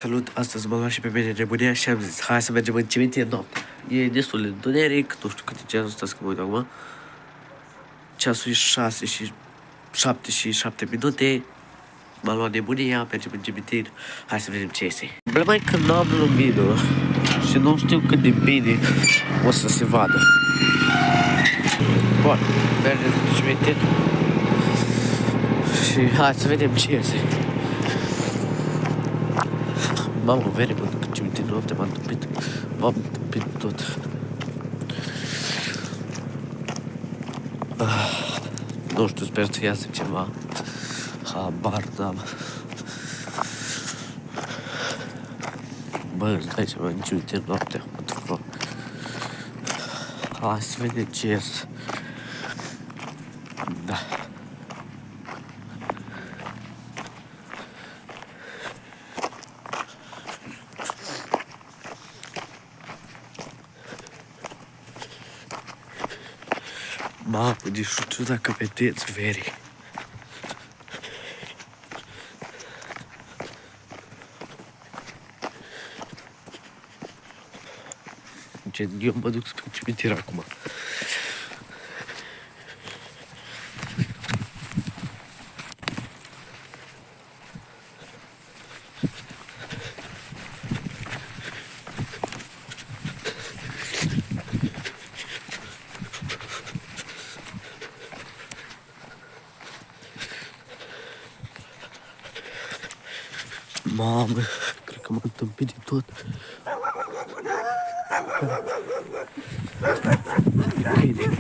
Salut, astăzi mă luat și pe mine nebunia și am zis, hai să mergem în cimitir noaptea. E destul de întuneric, nu știu cât e ceasul ăsta, să mă uit acum. Ceasul e 6:07 m-a luat nebunia, mergem în cimitir, hai să vedem ce iese. Problema e că nu am lumină și nu știu cât de bine o să se vadă. Bun, mergem în cimitir și hai să vedem ce iese. Mamă, vere, mă duc în cimitir noapte, m-am tâmpit tot. Nu știu, sper să iasă ceva. Habar n-am. Bă, îți dai seama, în cimitir noaptea, what the fuck. Hai să vedem ce ies. Da. Mamă, deci nu știu dacă vedeți, veri. Eu mă duc spre cimitir acum. Mamă, cred că m-am tâmpit de tot. Câine.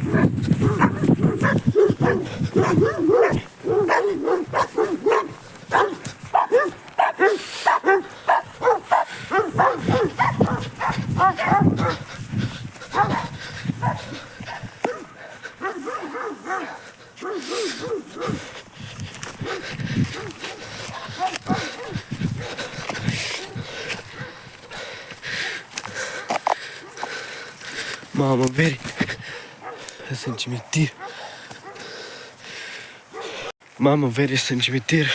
Mamă, veri, sunt în cimitir. Mamă, veri, sunt în cimitir.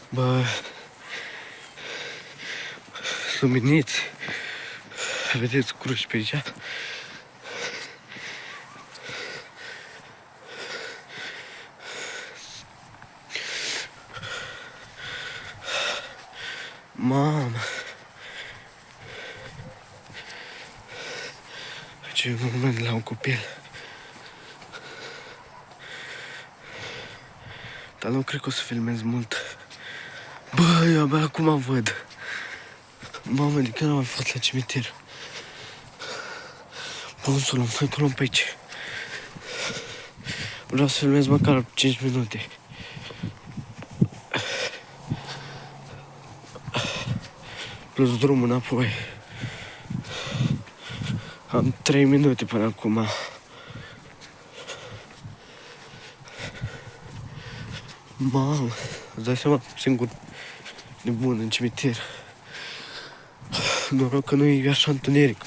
Bă, luminiți. Vedeți cruci pe aici? Mamă, ce moment la un copil. Dar nu cred că o să filmez mult. Bă, eu abia acum văd. Mamă, de când am mai fost la cimitir? Bun, să luăm pe aici. Vreau să filmez măcar 5 minute. Plus drumul înapoi. Am 3 minute până acum. Mamă, îți dai seama, singur nebun în cimitir. Noroc că nu e așa întuneric.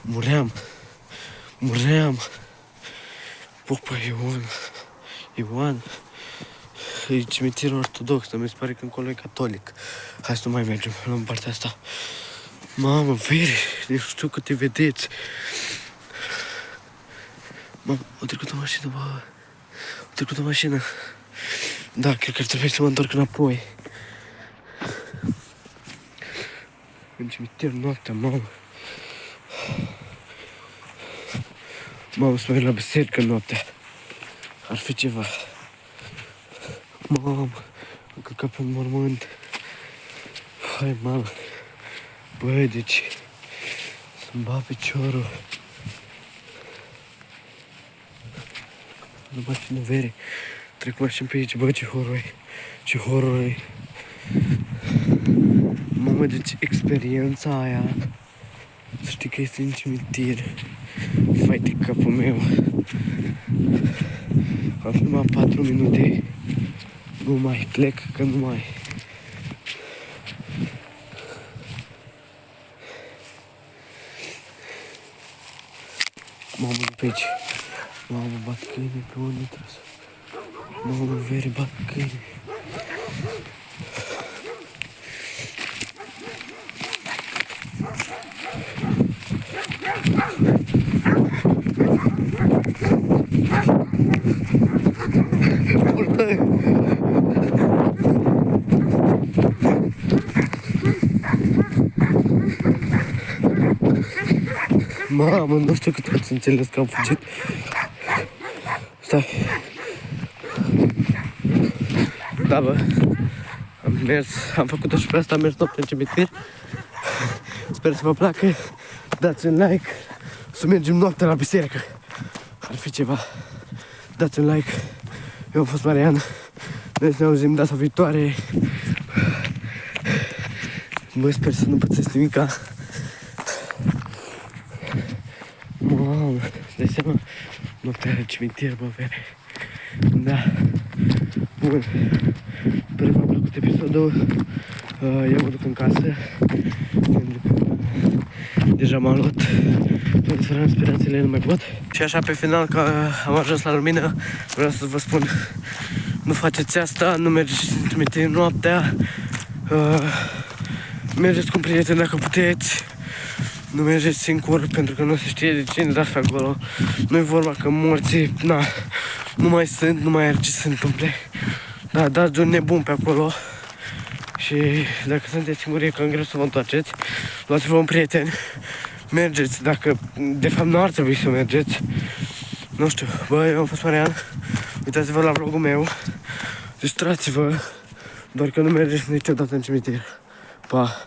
Muream. Popa Ioan. E cimitirul ortodox, dar mi se pare că încolo e catolic. Hai să nu mai mergem, luăm partea asta. Mamă, veri, deci știu că te vedeți. Mamă, o trecut o mașină, bă. O trecut o mașină. Da, cred că ar trebui să mă întorc înapoi. În cimitir noaptea, mamă. Mamă, să merg la biserică noaptea. Ar fi ceva. Mamă, am călcat pe un mormânt. Hai, mamă. Băi, deci să-mi bat piciorul. Nu mașină, vere. Trec mașini pe aici, bă, ce horror e. Mamă, deci experiența aia, să știi că este în cimitir. Fai de capul meu. Am filmat 4 minute. Nu mai plec, că nu mai. Mamă, de pe aici. Mamă, bat câine pe unde trebuie să... Mamă, veri bat câini. Mamă, nu știu cât ați înțeles că am fugit. Stai. Da, bă. Am făcut-o și pe asta, am mers noapte în cimitir. Sper să vă placă. Dați un like. Să mergem noaptea la biserică. Ar fi ceva. Dați un like. Eu am fost Marian. Noi ne auzim data viitoare. Bă, sper să nu pățesc nimica. Mamă, dai seama? Noaptea la cimitir, bă, vere. Da. Bun. Sper că v-a plăcut episodul. Eu mă duc în casă. Pentru că deja m-am luat toate speranțele, nu mai pot. Și așa pe final, că am ajuns la lumină, vreau să vă spun: nu faceți asta, nu mergeți în cimitir noaptea. Mergeți cu un prieten dacă puteți. Nu mergeți singur, pentru că nu se știe de cine dați pe acolo. Nu-i vorba că morții, na, nu mai sunt, nu mai are ce se întâmple. Da, dați de un nebun pe acolo. Și dacă sunteți singuri, e cam greu să vă întoarceți. Luați-vă un prieten. Mergeți, dacă de fapt nu ar trebui să mergeți. Nu știu, bă, eu am fost Marian. Uitați-vă la vlogul meu. Distrați-vă. Doar că nu mergeți niciodată în cimitir. Pa!